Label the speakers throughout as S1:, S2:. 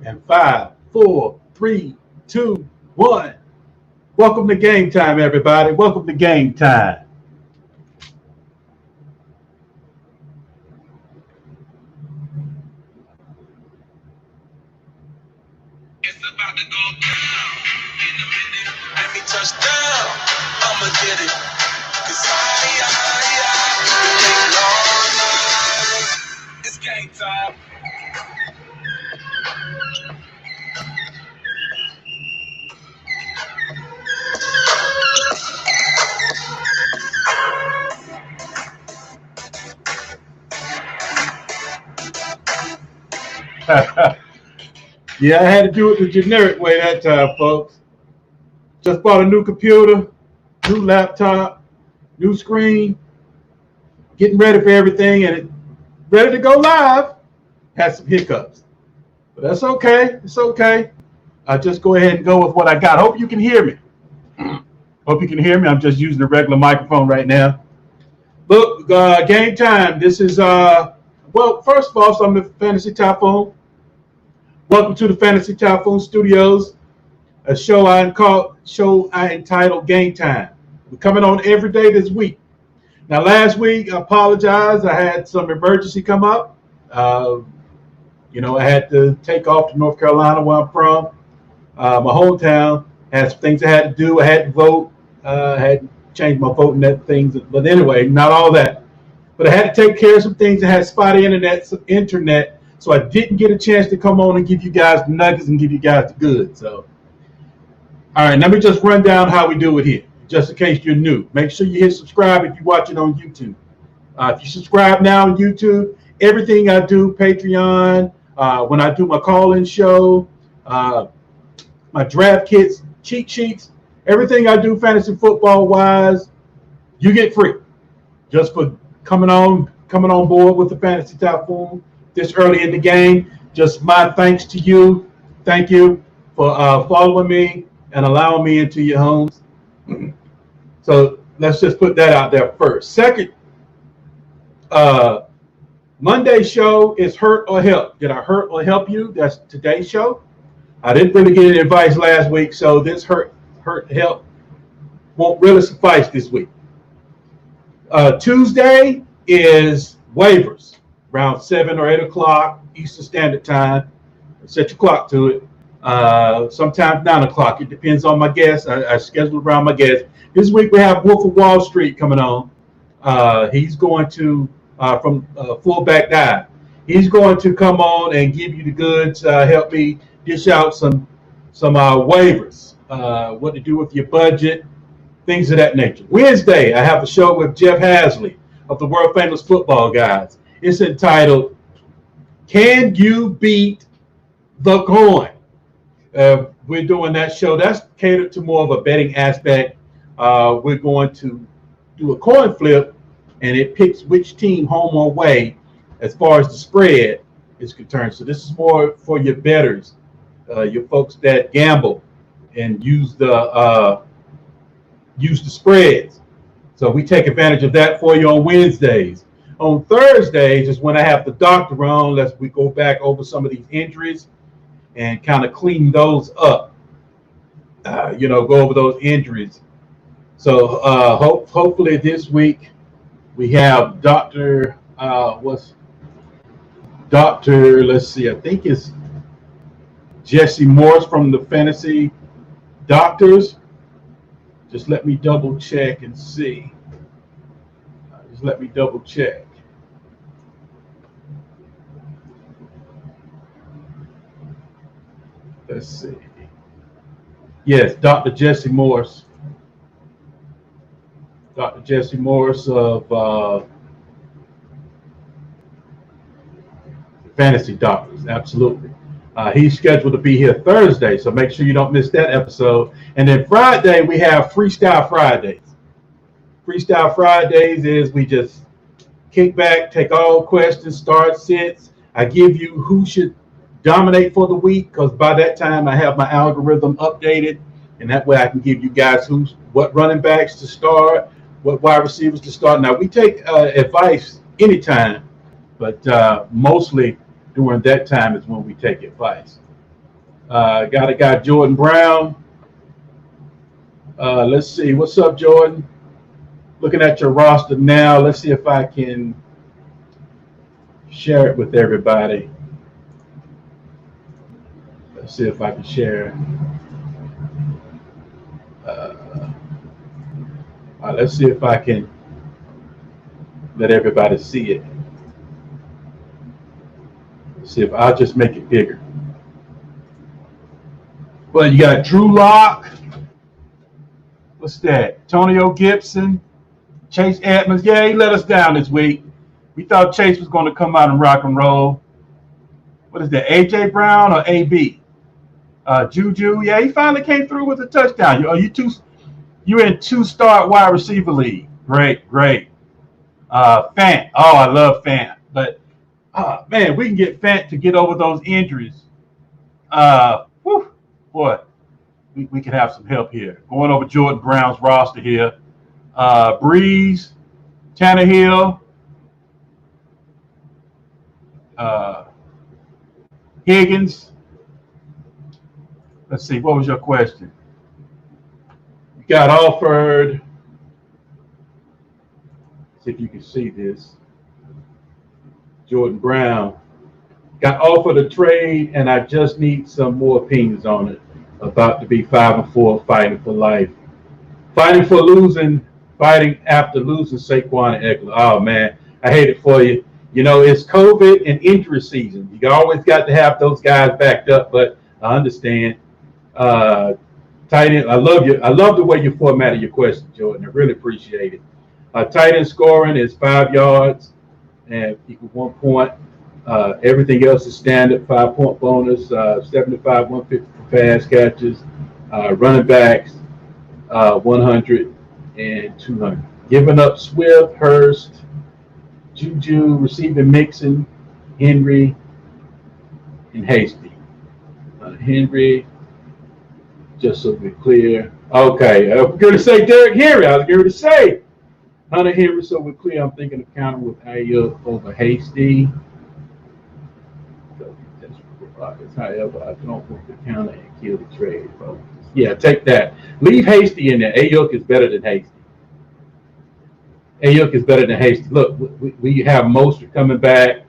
S1: And 5, 4, 3, 2, 1. Welcome to game time, everybody. Welcome to game time.
S2: It's about to go down in a minute. Let me touch down. I'ma get it. 'Cause it's game time.
S1: Yeah, I had to do it the generic way that time, folks. Just bought a new computer, new laptop, new screen, getting ready for everything, and ready to go live. Had some hiccups, but that's okay. It's okay. I'll just go ahead and go with what I got. Hope you can hear me. Hope you can hear me. I'm just using the regular microphone right now. Look, game time. This is, well, first of all, I'm the Fantasy Typhoon. Welcome to the Fantasy Typhoon Studios, a show I entitled Game Time. We're coming on every day this week. Now, last week, I apologize. I had some emergency come up. I had to take off to North Carolina, where I'm from, my hometown. Had some things I had to do. I had to vote. I had to change my voting things. But anyway, not all that. But I had to take care of some things. I had spotty internet, so I didn't get a chance to come on and give you guys the nuggets and give you guys the goods. So, all right, let me just run down how we do it here, just in case you're new. Make sure you hit subscribe if you're watching on YouTube. If you subscribe now on YouTube, everything I do, Patreon, when I do my call-in show, my draft kits, cheat sheets, everything I do fantasy football-wise, you get free just for coming on board with the Fantasy Typhoon this early in the game. Just my thanks to you. Thank you for following me and allowing me into your homes. So let's just put that out there first. Second, Monday's show is Hurt or Help. Did I hurt or help you? That's today's show. I didn't really get any advice last week, so this hurt help won't really suffice this week. Tuesday is waivers, around 7 or 8 o'clock Eastern Standard Time. Set your clock to it. Sometimes 9 o'clock. It depends on my guests. I schedule around my guests. This week we have Wolf of Wall Street coming on. He's going to, from Fullback Dive, he's going to come on and give you the goods, help me dish out some waivers, what to do with your budget, things of that nature. Wednesday, I have a show with Jeff Hasley of the World Famous Football Guys. It's entitled, Can You Beat the Coin? We're doing that show. That's catered to more of a betting aspect. We're going to do a coin flip, and it picks which team, home or away, as far as the spread is concerned. So this is more for your bettors, your folks that gamble and use the spreads. So we take advantage of that for you on Wednesdays. On Thursdays is when I have the doctor on. We go back over some of these injuries and kind of clean those up. Go over those injuries. So hopefully this week we have Dr. Let's see, I think it's Jesse Morris from the Fantasy Doctors. Just let me double check and see. Let me double check. Let's see. Yes, Dr. Jesse Morris. Dr. Jesse Morris of Fantasy Doctors, absolutely. He's scheduled to be here Thursday, so make sure you don't miss that episode. And then Friday, we have Freestyle Fridays. Freestyle Fridays is we just kick back, take all questions, start sits. I give you who should dominate for the week, because by that time I have my algorithm updated, and that way I can give you guys what running backs to start, what wide receivers to start. Now, we take advice anytime, but mostly during that time is when we take advice. Got a guy, Jordan Brown. Let's see. What's up, Jordan? Looking at your roster now. Let's see if I can share it with everybody. Let's see if I can share it. Let's see if I can let everybody see it. Let's see if I'll just make it bigger. Well, you got Drew Lock. What's that? Antonio Gibson, Chase Edmonds. Yeah, he let us down this week. We thought Chase was going to come out and rock and roll. What is that? AJ Brown or AB? Juju. Yeah, he finally came through with a touchdown. You're in 2-star wide receiver league. Great. Fant. Oh, I love Fant. But man, we can get Fant to get over those injuries. Boy, we can have some help here. Going over Jordan Brown's roster here. Breeze, Tannehill, Higgins. Let's see, what was your question? You got offered. See if you can see this. Jordan Brown got offered a trade, and I just need some more opinions on it. About to be 5-4, fighting for life, fighting after losing Saquon and Eckler. Oh man, I hate it for you. You know, it's COVID and injury season. You always got to have those guys backed up, but I understand. Tight end, I love you. I love the way you formatted your question, Jordan. I really appreciate it. Tight end scoring is 5 yards and equals 1 point. Everything else is standard, 5-point bonus, 75, 150 for pass catches, running backs, 100 and 200. Giving up Swift, Hurst, Juju, receiving Mixon, Henry, and Hasty. Henry, just so we're clear. Okay, I was going to say Derrick Henry. I was going to say Hunter Henry, so we're clear. I'm thinking of counter with Ayuk over Hasty. However, I don't want to counter and kill the trade, folks. Yeah, take that. Leave Hasty in there. Ayuk is better than Hasty. Look, we have Mostert coming back.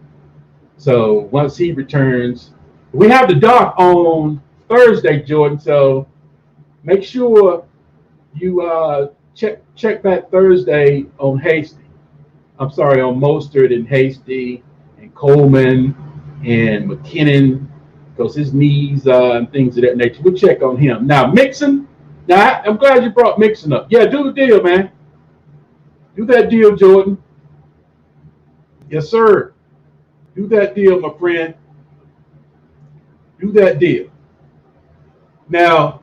S1: So once he returns, we have the doc on Thursday, Jordan. So make sure you check back Thursday on Hasty. I'm sorry, on Mostert and Hasty and Coleman and McKinnon, because his knees and things of that nature. We'll check on him. Now, Mixon. Now, I'm glad you brought Mixon up. Yeah, do the deal, man. Do that deal, Jordan. Yes, sir. Do that deal, my friend. Do that deal. Now,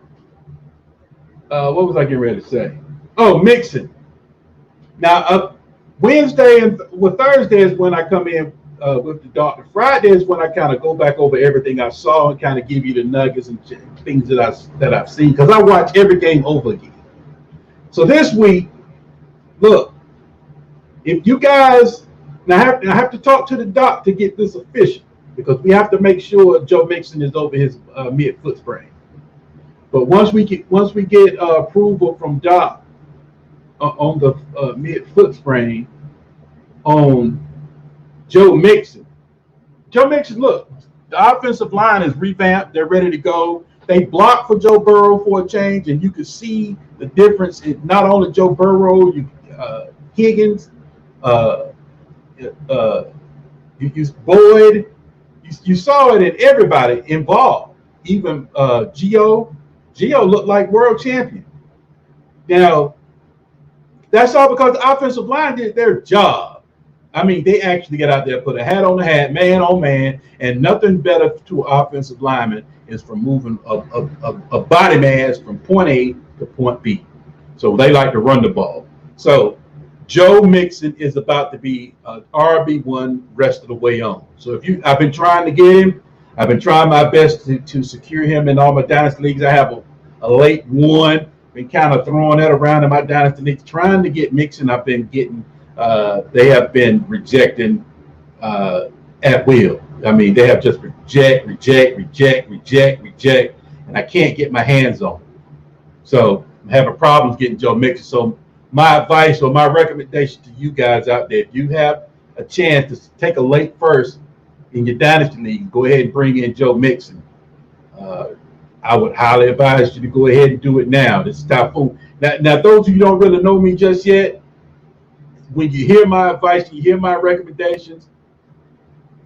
S1: what was I getting ready to say? Oh, Mixon. Now, Wednesday and Thursday is when I come in with the doctor. Friday is when I kind of go back over everything I saw and kind of give you the nuggets and things that I've seen, because I watch every game over again. So this week, look, if you guys now I have to talk to the doc to get this official, because we have to make sure Joe Mixon is over his mid-foot sprain. But once we get approval from doc on the mid-foot sprain on Joe Mixon, look, the offensive line is revamped. They're ready to go. They blocked for Joe Burrow for a change, and you could see the difference in not only Joe Burrow, Higgins, Boyd. You saw it in everybody involved. Even Gio looked like world champion. Now, that's all because the offensive line did their job. I mean, they actually get out there, put a hat on the hat, man on man, and nothing better to an offensive lineman is from moving a body mass from point A to point B. So they like to run the ball. So Joe Mixon is about to be an RB1 rest of the way on. So I've been trying to get him. I've been trying my best to secure him in all my dynasty leagues. I have a late one. Been kind of throwing that around in my dynasty leagues, trying to get Mixon. I've been getting. They have been rejecting at will. I mean, they have just reject, and I can't get my hands on them. So I'm having problems getting Joe Mixon. So my advice or my recommendation to you guys out there, if you have a chance to take a late first in your dynasty league, go ahead and bring in Joe Mixon. Uh, I would highly advise you to go ahead and do it now. This is Typhoon. Now, those of you who don't really know me just yet, when you hear my advice, you hear my recommendations,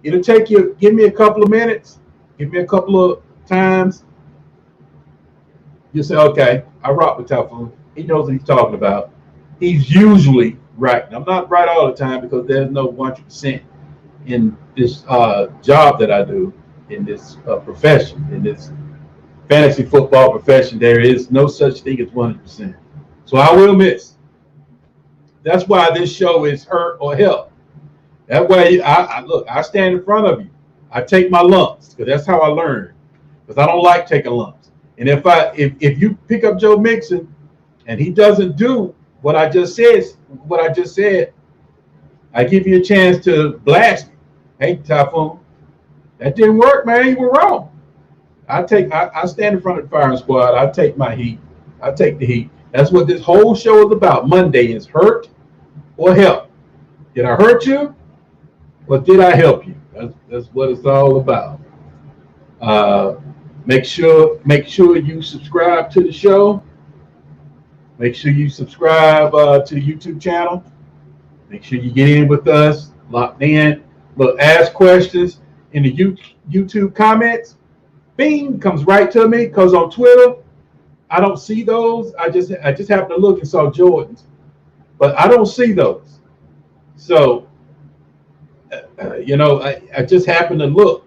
S1: it'll take you, give me a couple of minutes, give me a couple of times. You say, okay, I rock with Typhoon. He knows what he's talking about. He's usually right. I'm not right all the time because there's no 100% in this job that I do, in this profession, in this fantasy football profession. There is no such thing as 100%. So I will miss. That's why this show is hurt or help. That way, I stand in front of you. I take my lumps because that's how I learn. Because I don't like taking lumps. And if you pick up Joe Mixon and he doesn't do what I just said, I give you a chance to blast me. Hey, Typhoon, that didn't work, man. You were wrong. I stand in front of the firing squad. I take my heat. I take the heat. That's what this whole show is about. Monday is hurt or help. Did I hurt you? Or did I help you? That's what it's all about. Make sure you subscribe to the show. Make sure you subscribe to the YouTube channel. Make sure you get in with us, locked in. Look, ask questions in the YouTube comments. Bing, comes right to me, because on Twitter, I don't see those. I just happened to look and saw Jordan's, but I don't see those. So, I just happened to look.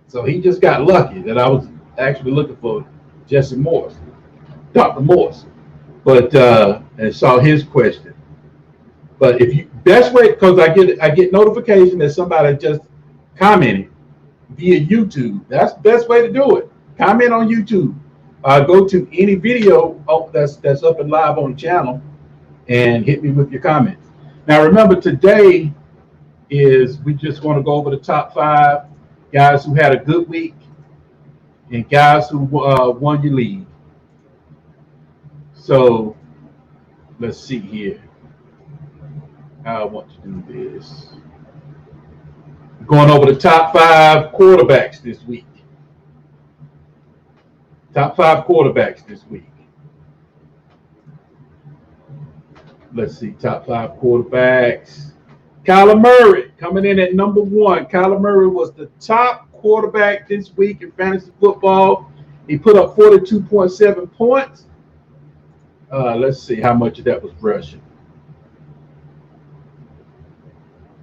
S1: So he just got lucky that I was actually looking for Jesse Morse, Dr. Morse, but and saw his question. But best way, because I get notification that somebody just commented via YouTube. That's the best way to do it. Comment on YouTube. Go to any video that's up and live on the channel and hit me with your comments. Now remember, today we just want to go over the top 5 guys who had a good week and guys who won your league. So let's see here how I want to do this. Going over the top 5 quarterbacks this week. Top 5 quarterbacks this week. Let's see, top 5 quarterbacks. Kyler Murray coming in at number 1. Kyler Murray was the top quarterback this week in fantasy football. He put up 42.7 points. Let's see how much of that was rushing.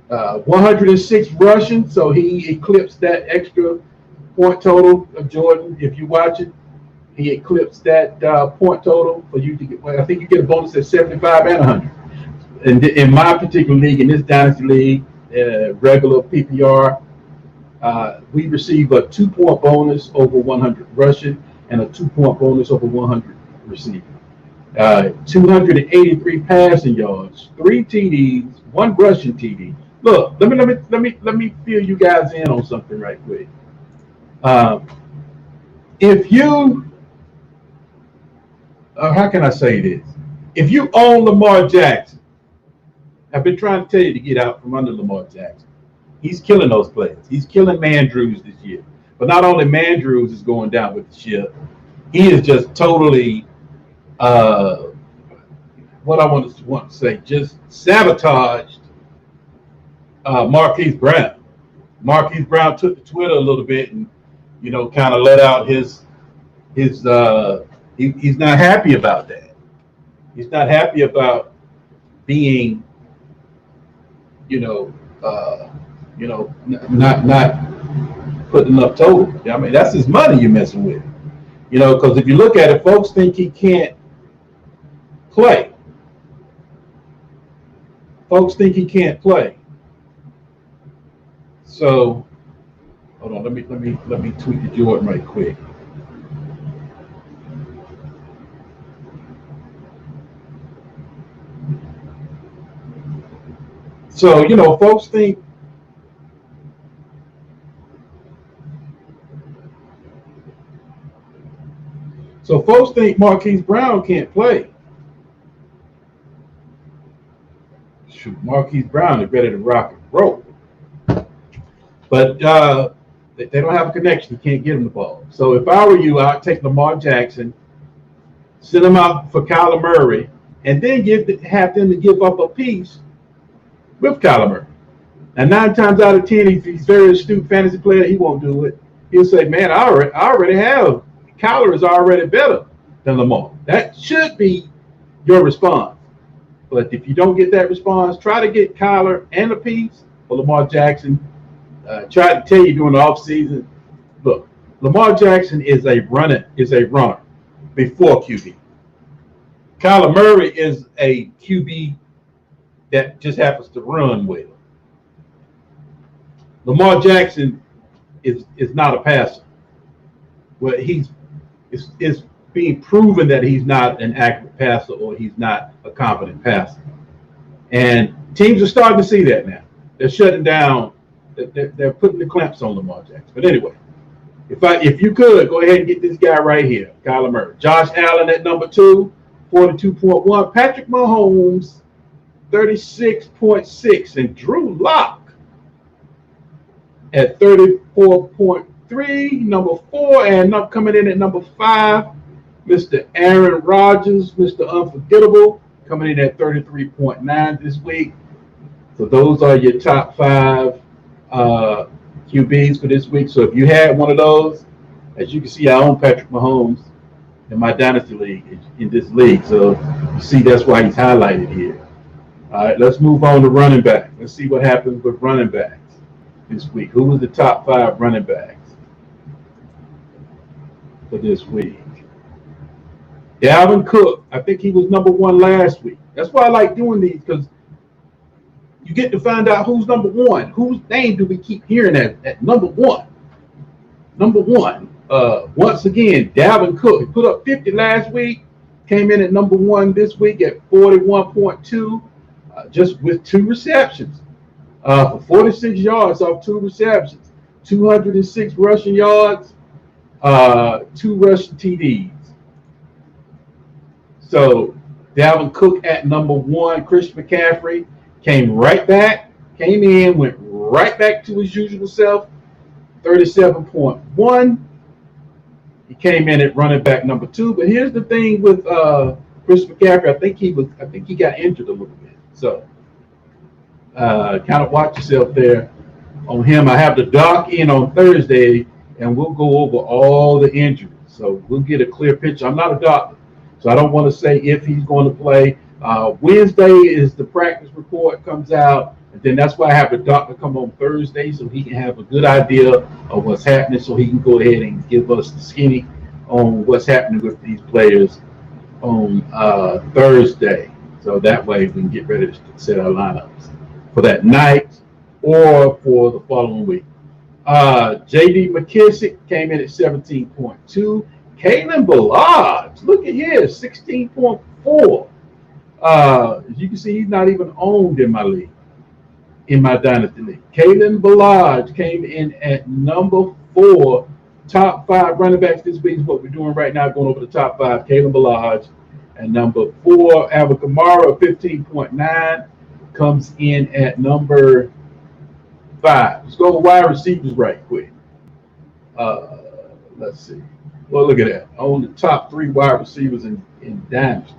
S1: 106 rushing, so he eclipsed that extra point total of Jordan. If you watch it, he eclipsed that point total for you to get. I think you get a bonus at 75 and 100. And in my particular league, in this dynasty league, regular PPR, we receive a 2-point bonus over 100 rushing and a 2-point bonus over 100 receiving. 283 passing yards, 3 TDs, 1 rushing TD. Look, let me fill you guys in on something right quick. If you, how can I say this? If you own Lamar Jackson, I've been trying to tell you to get out from under Lamar Jackson. He's killing those players. He's killing Mandrews this year. But not only Mandrews is going down with the ship, he is just totally, what I want to say, just sabotaged Marquise Brown. Marquise Brown took to Twitter a little bit and, kind of let out his he's not happy about that. He's not happy about being, not putting up total. I mean, that's his money you're messing with. Because if you look at it, folks think he can't play. Folks think he can't play. So, hold on. Let me tweet to Jordan right quick. So, folks think So folks think Marquise Brown can't play. Shoot, Marquise Brown is ready to rock and roll. But they don't have a connection. You can't get him the ball. So if I were you, I'd take Lamar Jackson, send him out for Kyler Murray, and then have them to give up a piece with Kyler Murray. And 9 times out of 10, if he's a very astute fantasy player, he won't do it. He'll say, man, I already have. Kyler is already better than Lamar. That should be your response. But if you don't get that response, try to get Kyler and a piece for Lamar Jackson. Try to tell you during the offseason, look, Lamar Jackson is a runner before QB. Kyler Murray is a QB that just happens to run well. Lamar Jackson is not a passer. Well, it's being proven that he's not an accurate passer or he's not a competent passer. And teams are starting to see that now. They're shutting down. They're putting the clamps on Lamar Jackson. But anyway, if you could, go ahead and get this guy right here, Kyler Murray. Josh Allen at number 2, 42.1. Patrick Mahomes, 36.6. And Drew Lock at 34.3, number 4. And coming in at number 5, Mr. Aaron Rodgers, Mr. Unforgettable, coming in at 33.9 this week. So those are your top 5 QBs for this week. So if you had one of those, as you can see, I own Patrick Mahomes in my dynasty league, in this league. So you see that's why he's highlighted here. All right, let's move on to running back. Let's see what happens with running backs this week. Who was the top 5 running backs for this week? Dalvin Cook. I think he was number 1 last week. That's why I like doing these, because you get to find out who's number 1. Whose name do we keep hearing at number 1? Number 1. Once again, Dalvin Cook. He put up 50 last week. Came in at number 1 this week at 41.2, just with 2 receptions. For 46 yards off 2 receptions. 206 rushing yards, 2 rushing TDs. So Dalvin Cook at number 1. Christian McCaffrey came in, went right back to his usual self, 37.1. He came in at running back number 2. But here's the thing with Chris McCaffrey. I think he got injured a little bit. So kind of watch yourself there on him. I have the doc in on Thursday, and we'll go over all the injuries. So we'll get a clear picture. I'm not a doctor, so I don't want to say if he's going to play. Wednesday is the practice report comes out, and then that's why I have the doctor come on Thursday so he can have a good idea of what's happening, so he can go ahead and give us the skinny on what's happening with these players on Thursday. So that way we can get ready to set our lineups for that night or for the following week. J.D. McKissick came in at 17.2. Kalen Ballard, look at here, 16.4. As you can see, he's not even owned in my league, in my dynasty league. Kalen Ballard came in at number 4. Top 5 running backs this week is what we're doing right now, going over the top 5. Kalen Ballard. And number 4, Alvin Kamara, 15.9, comes in at number 5. Let's go with wide receivers right quick. Let's see. Well, look at that. I own the top 3 wide receivers in Dynasty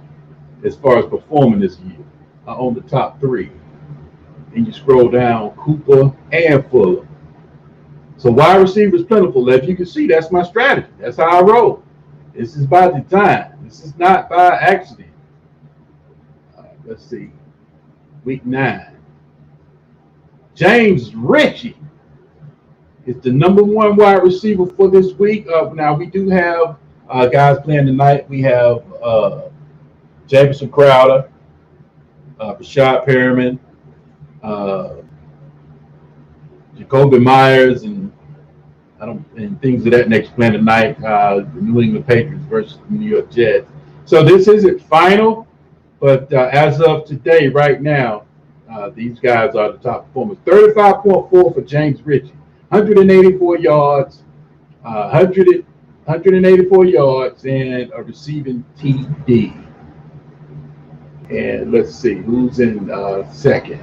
S1: as far as performing this year. I own the top 3. And you scroll down, Cooper and Fuller. So wide receivers plentiful. As you can see, that's my strategy. That's how I roll. This is by design. This is not by accident. Let's see. Week 9. James Ritchie is the number 1 wide receiver for this week. Now, we do have guys playing tonight. We have Jamison Crowder, Rashad Perriman, Jacoby Myers, and things of that nature playing tonight. The New England Patriots versus the New York Jets. So this isn't final, but as of today, right now, these guys are the top performers. 35.4 for James Ritchie, 184 yards, 184 yards and a receiving TD. And let's see who's in second.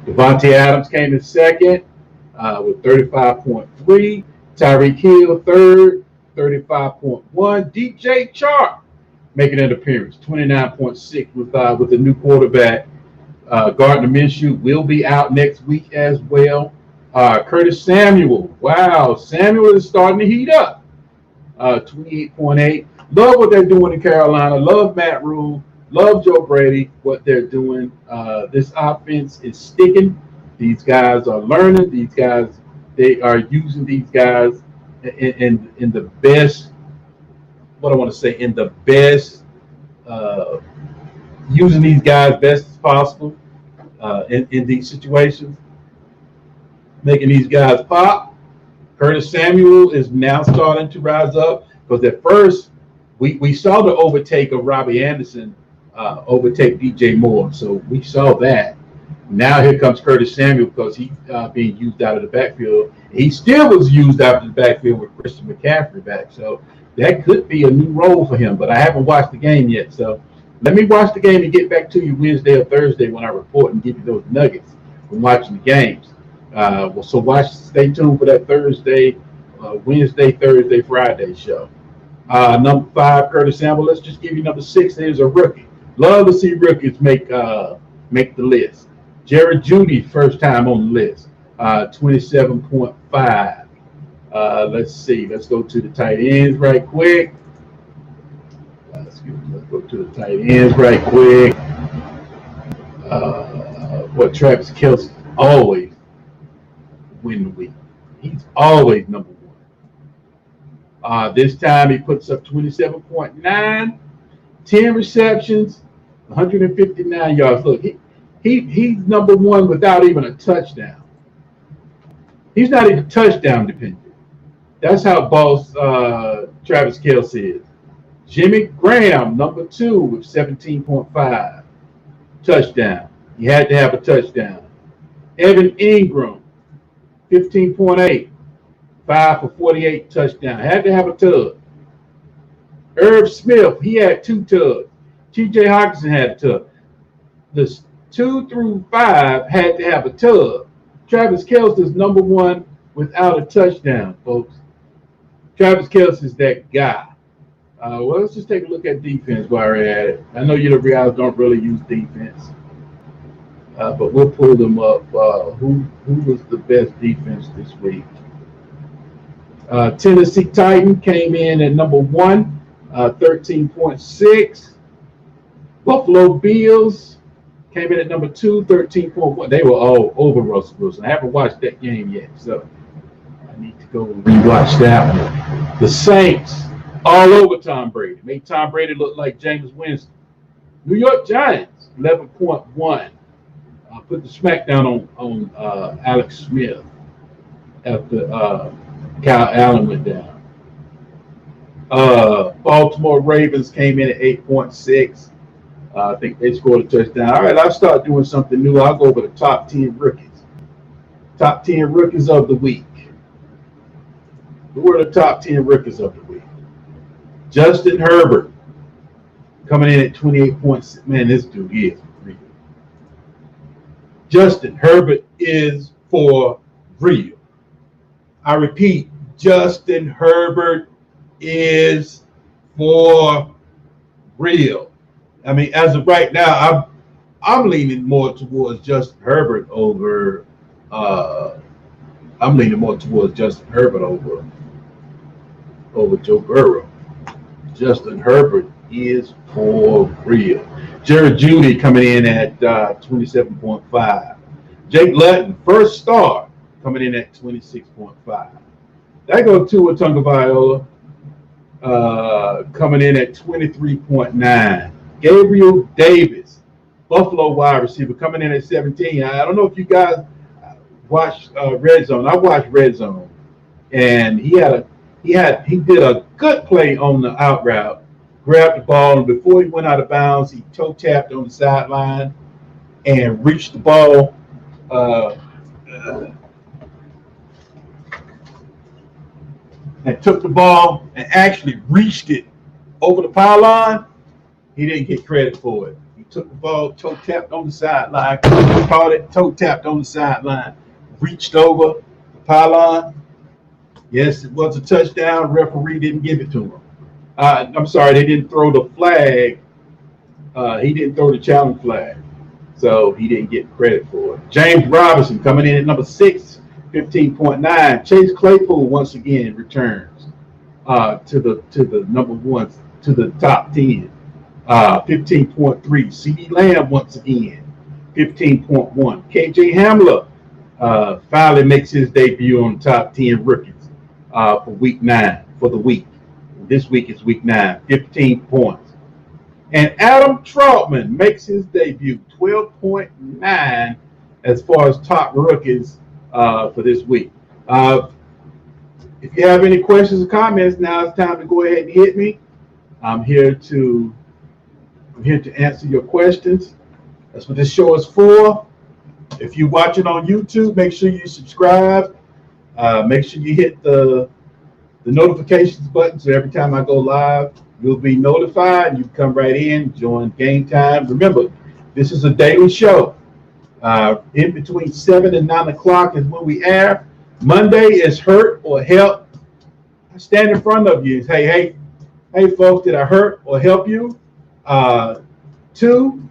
S1: Devontae Adams came in second with 35.3. Tyreek Hill third, 35.1. DJ Chark making an appearance, 29.6 with the new quarterback. Gardner Minshew will be out next week as well. Curtis Samuel, wow, Samuel is starting to heat up. 28.8. Love what they're doing in Carolina. Love Matt Rule. Love Joe Brady, what they're doing. This offense is sticking. These guys are learning. These guys, they are using these guys in the best, what I want to say, in the best, using these guys best as possible in these situations, making these guys pop. Curtis Samuel is now starting to rise up because at first we saw the overtake of Robbie Anderson overtake DJ Moore. So we saw that. Now here comes Curtis Samuel because he's being used out of the backfield. He still was used out of the backfield with Christian McCaffrey back. So that could be a new role for him, but I haven't watched the game yet. So let me watch the game and get back to you Wednesday or Thursday when I report and give you those nuggets from watching the games. So stay tuned for that Thursday, Wednesday, Thursday, Friday show. Number 5, Curtis Samuel. Let's just give you number 6. There's a rookie. Love to see rookies make the list. Jared Jeudy, first time on the list, 27.5. Let's see. Let's go to the tight ends right quick. Let's go to the tight ends right quick. What Travis Kelce always win the week. He's always number 1. This time he puts up 27.9, 10 receptions, 159 yards. Look, he's number 1 without even a touchdown. He's not even touchdown dependent. That's how boss Travis Kelce is. Jimmy Graham, number 2 with 17.5 touchdown. He had to have a touchdown. Evan Ingram, 15.8, 5 for 48 touchdown. Had to have a tug. Irv Smith, he had 2 tugs. T.J. Hawkinson had a tug. The 2 through 5 had to have a tug. Travis Kelce is number 1 without a touchdown, folks. Travis Kelce is that guy. Well, let's just take a look at defense while we're at it. I know you guys don't really use defense, but we'll pull them up. Who was the best defense this week? Tennessee Titan came in at number 1, 13.6. Buffalo Bills came in at number 2, 13.1. They were all over Russell Wilson. I haven't watched that game yet, so I need to go rewatch that one. The Saints, all over Tom Brady. Made Tom Brady look like Jameis Winston. New York Giants, 11.1. Put the smackdown on Alex Smith after Kyle Allen went down. Baltimore Ravens came in at 8.6. I think they scored a touchdown. All right, I'll start doing something new. I'll go over the top 10 rookies. Top 10 rookies of the week. Who are the top 10 rookies of the week? Justin Herbert coming in at 28.6. Man, this dude is real. Justin Herbert is for real. I repeat, Justin Herbert is for real. I mean, as of right now, I'm leaning more towards Justin Herbert over. I'm leaning more towards Justin Herbert over Joe Burrow. Justin Herbert is for real. Jared Jeudy coming in at 27.5. Jake Luton, first star, coming in at 26.5. That goes to Tagovailoa, coming in at 23.9. Gabriel Davis, Buffalo wide receiver, coming in at 17. I don't know if you guys watched Red Zone. I watched Red Zone, and he did a good play on the out route. Grabbed the ball, and before he went out of bounds, he toe tapped on the sideline and reached the ball. and took the ball and actually reached it over the pylon, he didn't get credit for it. He took the ball, toe tapped on the sideline, caught it, toe tapped on the sideline, reached over the pylon. Yes, it was a touchdown. Referee didn't give it to him. I'm sorry, they didn't throw the flag. He didn't throw the challenge flag, so he didn't get credit for it. James Robinson coming in at number 6, 15.9. Chase Claypool once again returns to the number one, to the top 10. 15.3. CD Lamb once again, 15.1. KJ Hamler finally makes his debut on the top 10 rookies for week 9, for the week. This week is week 9, 15 points. And Adam Trautman makes his debut, 12.9 as far as top rookies for this week. If you have any questions or comments, now it's time to go ahead and hit me. I'm here to answer your questions. That's what this show is for. If you're watching on YouTube, make sure you subscribe. Make sure you hit the notifications button so every time I go live, you'll be notified. You can come right in, join game time. Remember, this is a daily show. In between 7 and 9 o'clock is when we air. Monday is hurt or help. I stand in front of you and say, hey, folks, did I hurt or help you? 2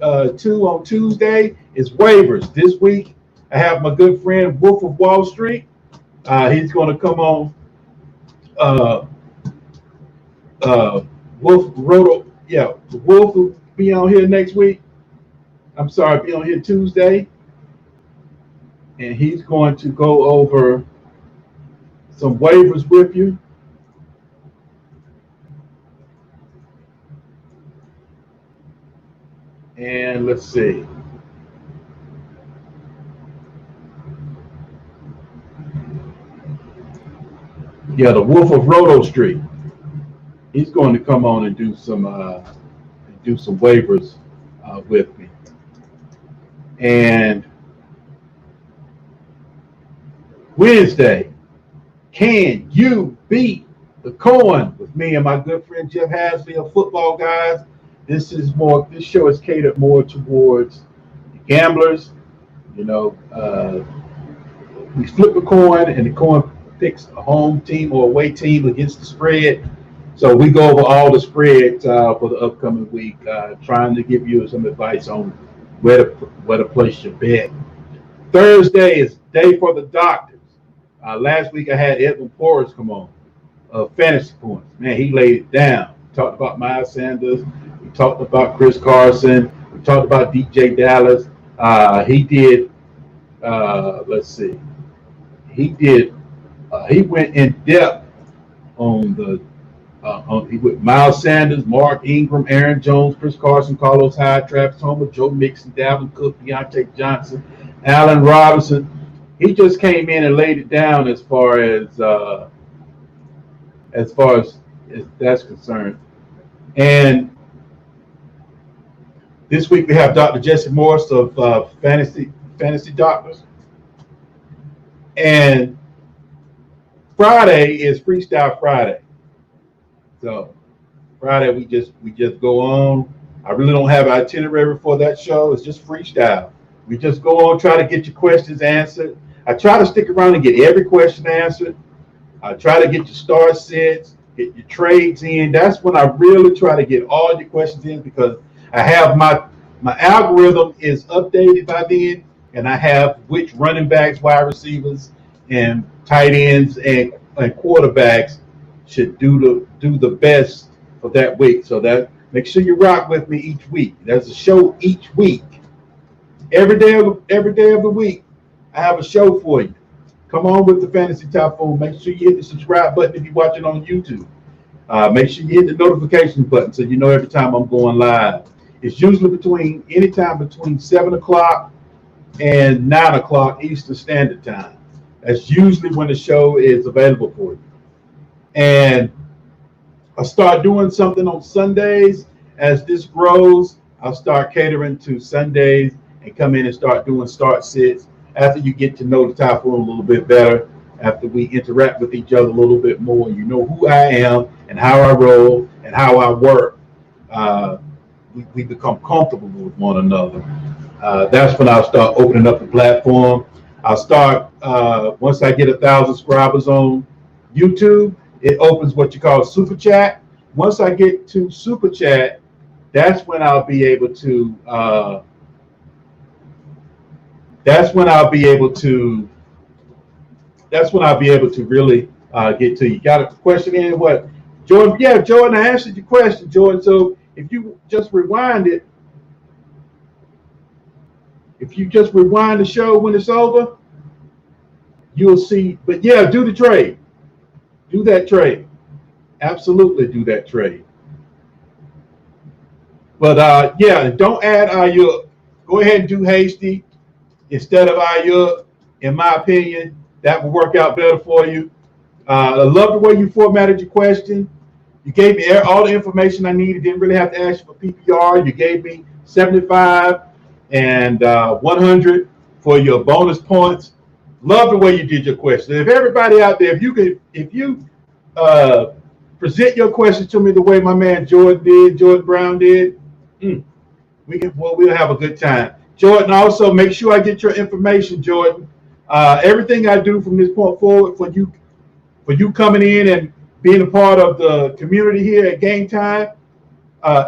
S1: on Tuesday is waivers. This week, I have my good friend Wolf of Wall Street. He's going to come on. Wolf will be on here next week. I'm sorry, be on here Tuesday. And he's going to go over some waivers with you. And let's see. Yeah, the Wolf of Roto Street. He's going to come on and do some waivers with me. And Wednesday, can you beat the coin with me and my good friend Jeff Hasley of Football Guys? This show is catered more towards gamblers. You know, we flip a coin and the coin picks a home team or away team against the spread. So we go over all the spreads for the upcoming week, trying to give you some advice on where to place your bet. Thursday is day for the doctors. Last week I had Edwin Porras come on, Fantasy Points. Man, he laid it down. We talked about Miles Sanders. We talked about Chris Carson. We talked about DJ Dallas. He did. Let's see. He went in depth on with Miles Sanders, Mark Ingram, Aaron Jones, Chris Carson, Carlos Hyde, Travis Homer, Joe Mixon, Dalvin Cook, Deontay Johnson, Allen Robinson. He just came in and laid it down as far as that's concerned. And this week we have Dr. Jesse Morris of Fantasy Doctors. And Friday is Freestyle Friday. So Friday we just go on. I really don't have an itinerary for that show. It's just freestyle. We just go on, try to get your questions answered. I try to stick around and get every question answered. I try to get your start sets, get your trades in. That's when I really try to get all your questions in, because I have my algorithm is updated by then, and I have which running backs, wide receivers, and tight ends and quarterbacks should do the best for that week. So that make sure you rock with me each week. There's a show each week. Every day of the week, I have a show for you. Come on with the Fantasy Typhoon. Make sure you hit the subscribe button if you're watching on YouTube. Make sure you hit the notification button so you know every time I'm going live. It's usually anytime between 7 o'clock and 9 o'clock Eastern Standard Time. That's usually when the show is available for you. And I start doing something on Sundays. As this grows, I'll start catering to Sundays and come in and start doing start sits after you get to know the Typhoon a little bit better. after we interact with each other a little bit more. You know who I am and how I roll and how I work. We become comfortable with one another. That's when I'll start opening up the platform. I'll start once I get 1,000 subscribers on YouTube. It opens what you call super chat. Once I get to super chat, that's when I'll be able to. That's when I'll be able to really get to you. Got a question in? What, Jordan? Yeah, Jordan, I answered your question, Jordan. So if you just rewind it, if you just rewind the show when it's over, you'll see. But yeah, do the trade. Do that trade. Absolutely do that trade. But yeah, don't add Ayuk. Go ahead and do Hasty instead of Ayuk. In my opinion, that will work out better for you. I love the way you formatted your question. You gave me all the information I needed. Didn't really have to ask you for PPR. You gave me 75 and 100 for your bonus points. Love the way you did your question. If everybody out there, if you present your question to me the way my man Jordan Brown did, we'll have a good time. Jordan, also make sure I get your information, Jordan. Everything I do from this point forward for you coming in and being a part of the community here at Game Time,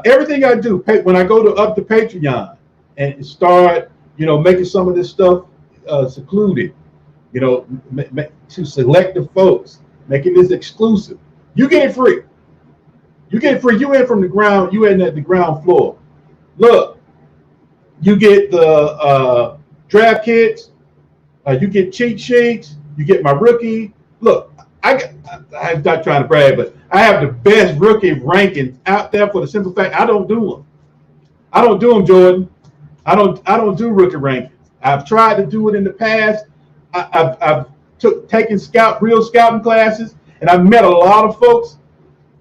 S1: everything I do when I go to up the Patreon and start, making some of this stuff secluded, to selective folks, making this exclusive. You get it free. You get it free. You in from the ground. You in at the ground floor. Look, you get the draft kits. You get cheat sheets. You get my rookie. Look, I'm not trying to brag, but I have the best rookie rankings out there for the simple fact I don't do them. I don't do them, Jordan. I don't do rookie rankings. I've tried to do it in the past. I've taken real scouting classes, and I've met a lot of folks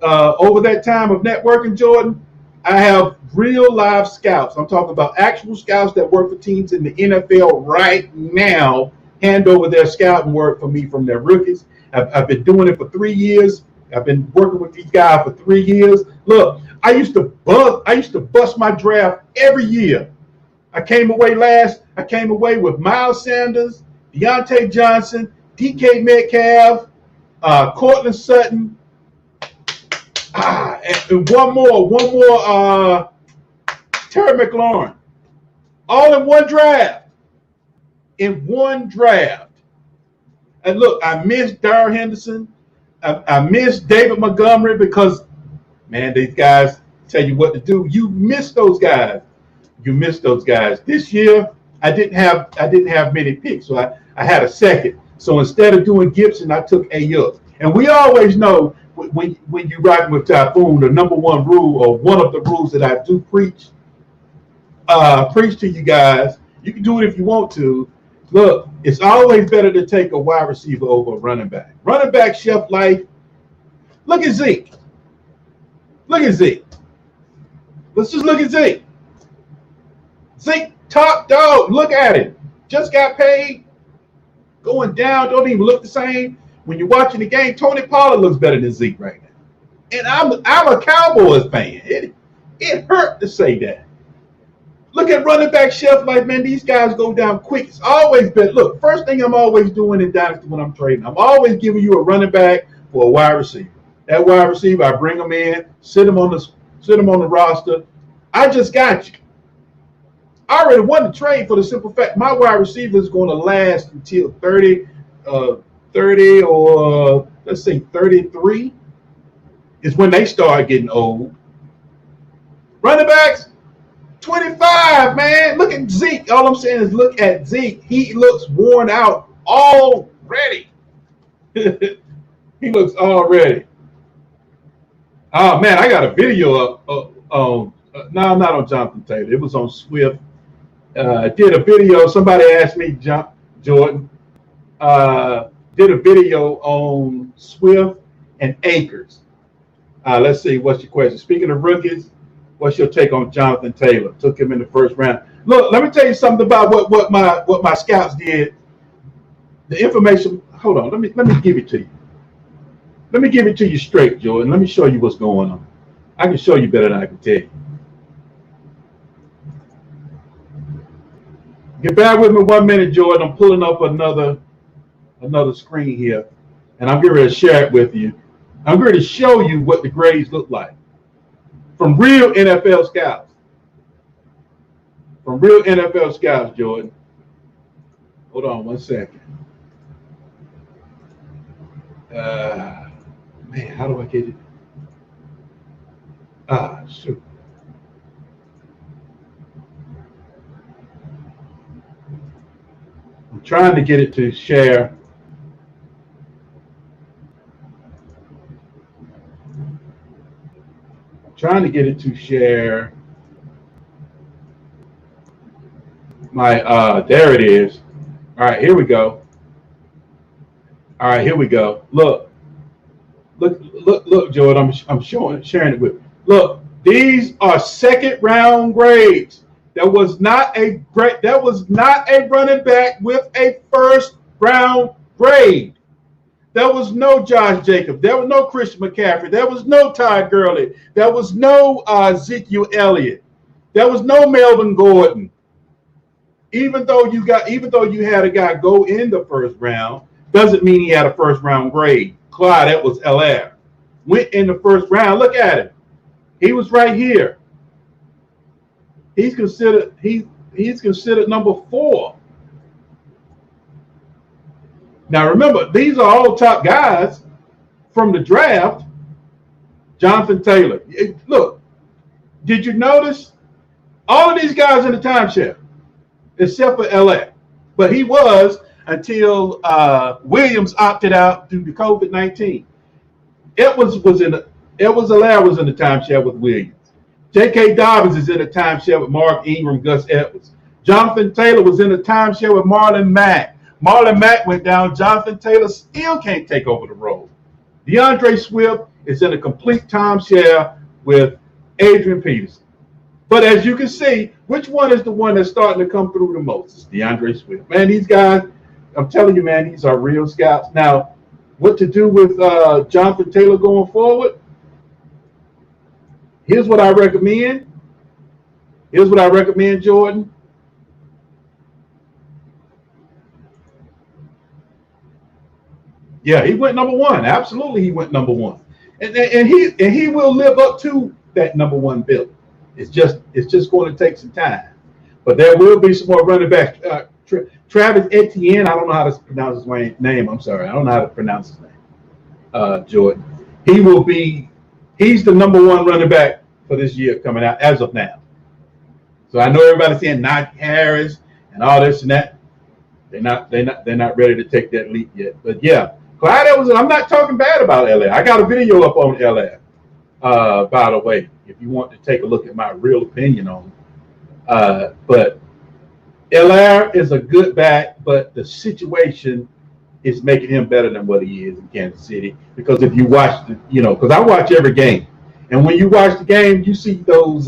S1: over that time of networking, Jordan. I have real live scouts. I'm talking about actual scouts that work for teams in the NFL right now, hand over their scouting work for me from their rookies. I've been doing it for 3 years. I've been working with these guys for 3 years. Look, I used to bust my draft every year. I came away with Miles Sanders, Deontay Johnson, DK Metcalf, Cortland Sutton, and one more, Terry McLaurin, all in one draft. And look, I missed Darrell Henderson. I missed David Montgomery because, man, these guys tell you what to do. You miss those guys. This year, I didn't have many picks, so I had a second. So instead of doing Gibson, I took Ayuk. And we always know when you're riding with Typhoon, the number one rule, or one of the rules that I do preach to you guys. You can do it if you want to. Look, it's always better to take a wide receiver over a running back. Running back shelf life. Look at Zeke. Let's just look at Zeke. Zeke, top dog. Look at it. Just got paid. Going down. Don't even look the same. When you're watching the game, Tony Pollard looks better than Zeke right now. And I'm a Cowboys fan. It hurt to say that. Look at running back shelf life, man. These guys go down quick. It's always been, look, first thing I'm always doing in Dynasty when I'm trading, I'm always giving you a running back for a wide receiver. That wide receiver, I bring them in, sit them on the roster. I just got you. I already won the trade for the simple fact my wide receiver is going to last until 30 or let's say 33 is when they start getting old. Running backs, 25, man. Look at Zeke. All I'm saying is look at Zeke. He looks worn out already. He looks already. Oh, man, I got a video up on, no, not on Jonathan Taylor. It was on Swift. Did a video. Somebody asked me, Jordan, did a video on Swift and Akers. Let's see, what's your question? Speaking of rookies, what's your take on Jonathan Taylor? Took him in the first round. Look, let me tell you something about what my scouts did. The information hold on. Let me give it to you. Let me give it to you straight, Jordan. Let me show you what's going on. I can show you better than I can tell you. Get back with me 1 minute, Jordan. I'm pulling up another screen here, and I'm getting ready to share it with you. I'm going to show you what the grades look like from real NFL scouts. From real NFL scouts, Jordan. Hold on 1 second. Man, how do I get it? Shoot. I'm trying to get it to share. Trying to get it to share my there it is. All right, here we go. All right, here we go. Look, Jordan. I'm sharing it with you. Look, these are second round grades. That was not a running back with a first round grade. There was no Josh Jacobs. There was no Christian McCaffrey. There was no Todd Gurley. There was no Ezekiel Elliott. There was no Melvin Gordon. Even though you had a guy go in the first round, doesn't mean he had a first round grade. Clyde, that was LR. Went in the first round. Look at him. He was right here. He's considered number 4. Now remember, these are all top guys from the draft. Jonathan Taylor. Look, did you notice all of these guys in the timeshare, except for LA? But he was until Williams opted out due to COVID-19. Allard was in the timeshare with Williams. J.K. Dobbins is in a timeshare with Mark Ingram, Gus Edwards. Jonathan Taylor was in a timeshare with Marlon Mack. Marlon Mack went down. Jonathan Taylor still can't take over the role. DeAndre Swift is in a complete timeshare with Adrian Peterson. But as you can see, which one is the one that's starting to come through the most? It's DeAndre Swift. Man, these guys, I'm telling you, man, these are real scouts. Now, what to do with Jonathan Taylor going forward? Here's what I recommend. Jordan. Yeah, he went number 1. Absolutely, he went number 1, and he will live up to that number 1 bill. It's just going to take some time, but there will be some more running backs. Travis Etienne, I don't know how to pronounce his name. I'm sorry, I don't know how to pronounce his name. Jordan, he's the number 1 running back for this year coming out as of now. So I know everybody's saying Najee Harris and all this and that. They're not ready to take that leap yet. But yeah, Clyde Edwards. I'm not talking bad about LA. I got a video up on LA. By the way, if you want to take a look at my real opinion on it. But LR is a good back, but the situation is making him better than what he is in Kansas City. Because if you watch because I watch every game. And when you watch the game, you see those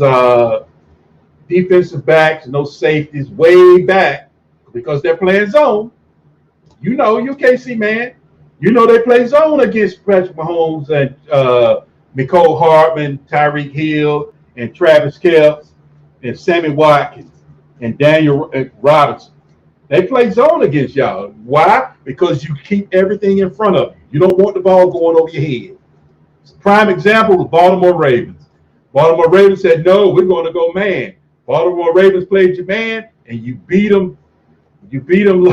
S1: defensive backs and those safeties way back because they're playing zone. You KC, man. They play zone against Patrick Mahomes and Mecole Hardman, Tyreek Hill, and Travis Kelce, and Sammy Watkins, and Daniel Robinson. They play zone against y'all. Why? Because you keep everything in front of you. You don't want the ball going over your head. Prime example was Baltimore Ravens. Baltimore Ravens said, no, we're going to go man. Baltimore Ravens played your man, and you beat them. You beat them.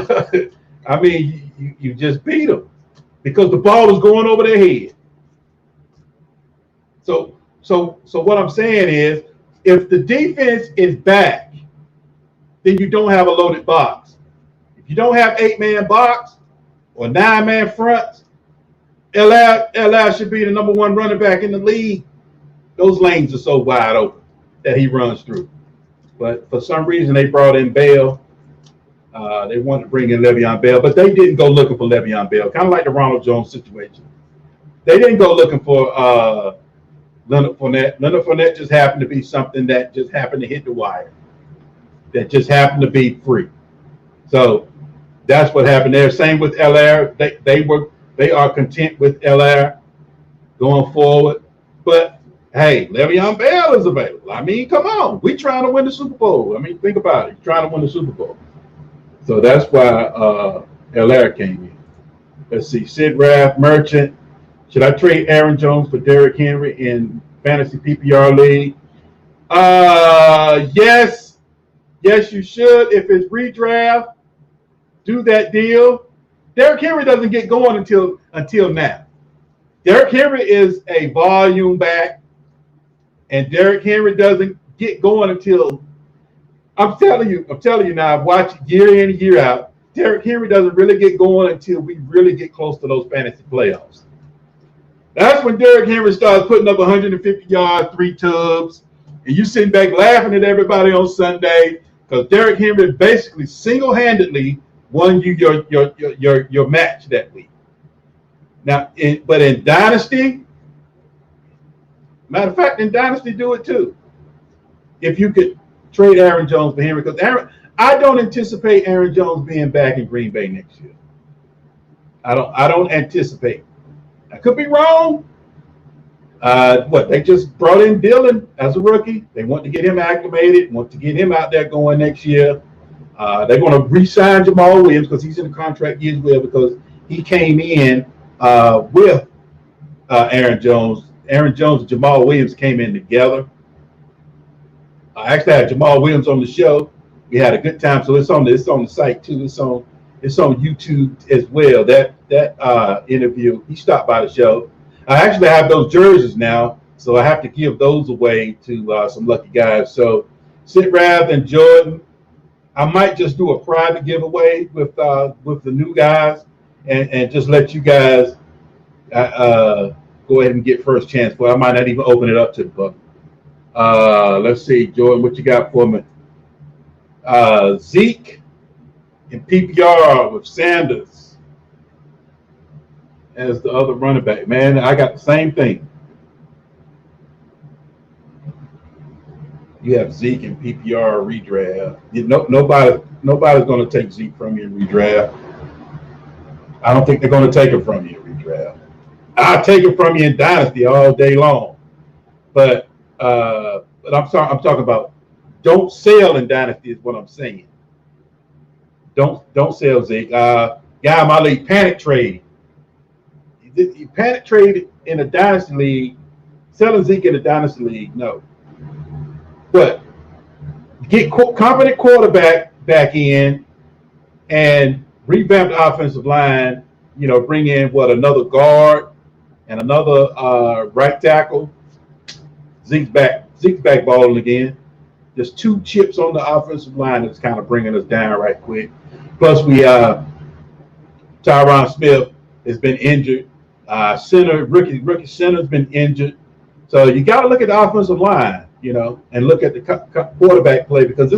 S1: I mean, you just beat them because the ball was going over their head. So what I'm saying is, if the defense is back, then you don't have a loaded box. If you don't have 8-man box or 9-man fronts, LR should be the number 1 running back in the league. Those lanes are so wide open that he runs through. But for some reason, they brought in Bell. They wanted to bring in Le'Veon Bell, but they didn't go looking for Le'Veon Bell, kind of like the Ronald Jones situation. They didn't go looking for Leonard Fournette. Leonard Fournette just happened to be something that just happened to hit the wire, that just happened to be free. So That's what happened there. Same with LR. They are content with LR going forward. But hey, Le'Veon Bell is available. I mean, come on. We're trying to win the Super Bowl. I mean, think about it. You're trying to win the Super Bowl. So that's why LR came in. Let's see. Sid Rath, Merchant. Should I trade Aaron Jones for Derrick Henry in fantasy PPR league? Yes. Yes, you should. If it's redraft, do that deal. Derrick Henry doesn't get going until now. Derrick Henry is a volume back, and Derrick Henry doesn't get going until I'm telling you now, I've watched year in and year out. Derrick Henry doesn't really get going until we really get close to those fantasy playoffs. That's when Derrick Henry starts putting up 150 yards, 3 tubs, and you sitting back laughing at everybody on Sunday because Derrick Henry basically single-handedly won you your match that week. Now, but in Dynasty, matter of fact, in Dynasty, do it too. If you could trade Aaron Jones for Henry, because I don't anticipate Aaron Jones being back in Green Bay next year. I don't anticipate. I could be wrong. They just brought in Dillon as a rookie. They want to get him acclimated, want to get him out there going next year. They're going to re-sign Jamal Williams because he's in the contract year as well because he came in with Aaron Jones. Aaron Jones and Jamal Williams came in together. I actually had Jamal Williams on the show. We had a good time, so it's on the site too. It's on YouTube as well. That interview, he stopped by the show. I actually have those jerseys now, so I have to give those away to some lucky guys. So Sid Rath and Jordan, I might just do a private giveaway with the new guys and just let you guys go ahead and get first chance. But I might not even open it up to the public. Let's see, Jordan, what you got for me? Zeke in PPR with Sanders as the other running back. Man, I got the same thing. You have Zeke in PPR redraft. Nobody's going to take Zeke from you in redraft. I don't think they're going to take him from you in redraft. I'll take it from you in Dynasty all day long. But I'm talking about don't sell in Dynasty is what I'm saying. Don't sell Zeke. Guy in my league panic trade. You panic trade in a Dynasty league, selling Zeke in a Dynasty league, no. But get competent quarterback back in and revamp the offensive line. Bring in another guard and another right tackle. Zeke's back balling again. There's 2 chips on the offensive line that's kind of bringing us down right quick. Plus, Tyron Smith has been injured. Rookie center's been injured. So you got to look at the offensive line, and look at the quarterback play because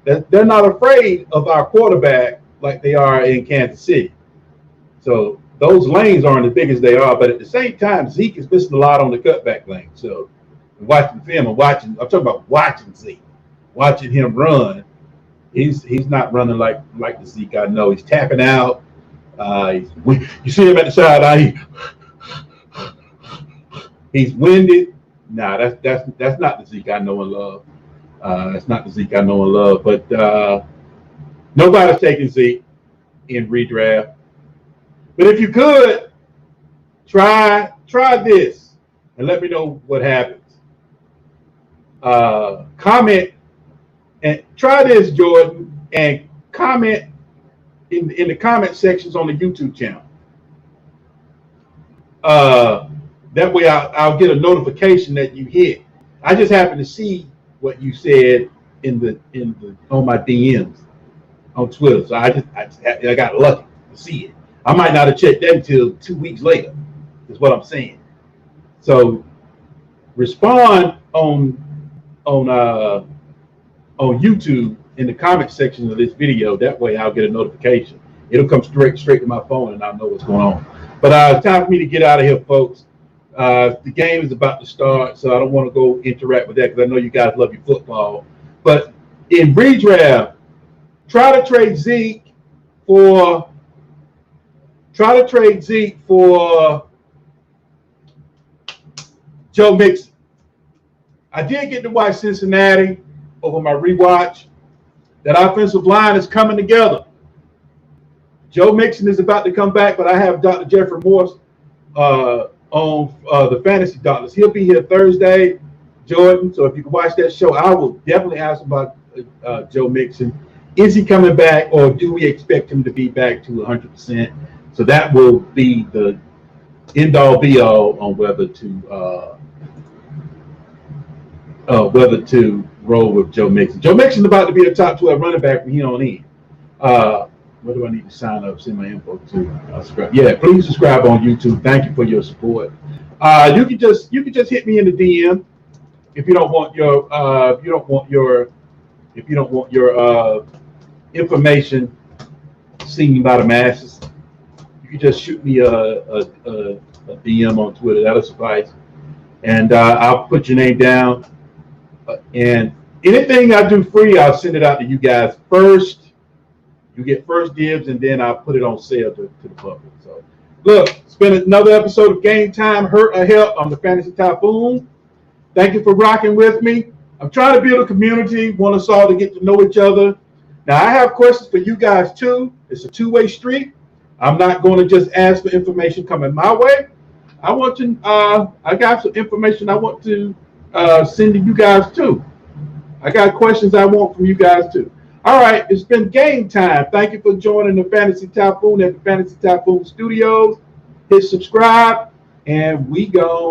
S1: they're not afraid of our quarterback like they are in Kansas City. So those lanes aren't as big as they are, but at the same time, Zeke is missing a lot on the cutback lane. So watching film, I'm talking about watching Zeke, watching him run. He's not running like the Zeke I know. He's tapping out. You see him at the sideline. He's winded. Nah, that's not the Zeke I know and love. That's not the Zeke I know and love. But nobody's taking Zeke in redraft. But if you could, try this and let me know what happens. Comment and try this, Jordan, and comment in the comment sections on the YouTube channel. That way I'll get a notification that you hit. I just happen to see what you said on my DMs on Twitter. So I got lucky to see it. I might not have checked that until 2 weeks later, is what I'm saying. So respond on YouTube in the comment section of this video. That way I'll get a notification. It'll come straight to my phone and I'll know what's going on. But it's time for me to get out of here, folks. The game is about to start, so I don't want to go interact with that because I know you guys love your football. But in redraft, try to trade Zeke try to trade Zeke for Joe Mixon. I did get to watch Cincinnati over my rewatch. That offensive line is coming together. Joe Mixon is about to come back, but I have Dr. Jeffrey Morse on the Fantasy Doctors. He'll be here Thursday, Jordan. So if you can watch that show, I will definitely ask about Joe Mixon. Is he coming back, or do we expect him to be back to 100%? So that will be the end-all, be-all on whether to roll with Joe Mixon. Joe Mixon's about to be the top 12 running back from here on in. Where do I need to sign up? Send my info to subscribe. Yeah, please subscribe on YouTube. Thank you for your support. You can just hit me in the DM if you don't want your information seen by the masses. You can just shoot me a DM on Twitter. That'll suffice, and I'll put your name down. And anything I do free, I'll send it out to you guys first. You get first dibs, and then I'll put it on sale to the public. So, look, it's been another episode of Game Time, Hurt or Help on the Fantasy Typhoon. Thank you for rocking with me. I'm trying to build a community, want us all to get to know each other. Now, I have questions for you guys, too. It's a two-way street. I'm not going to just ask for information coming my way. I got some information I want to send to you guys, too. I got questions I want from you guys, too. All right, it's been game time. Thank you for joining the Fantasy Typhoon at the Fantasy Typhoon Studios. Hit subscribe, and we go.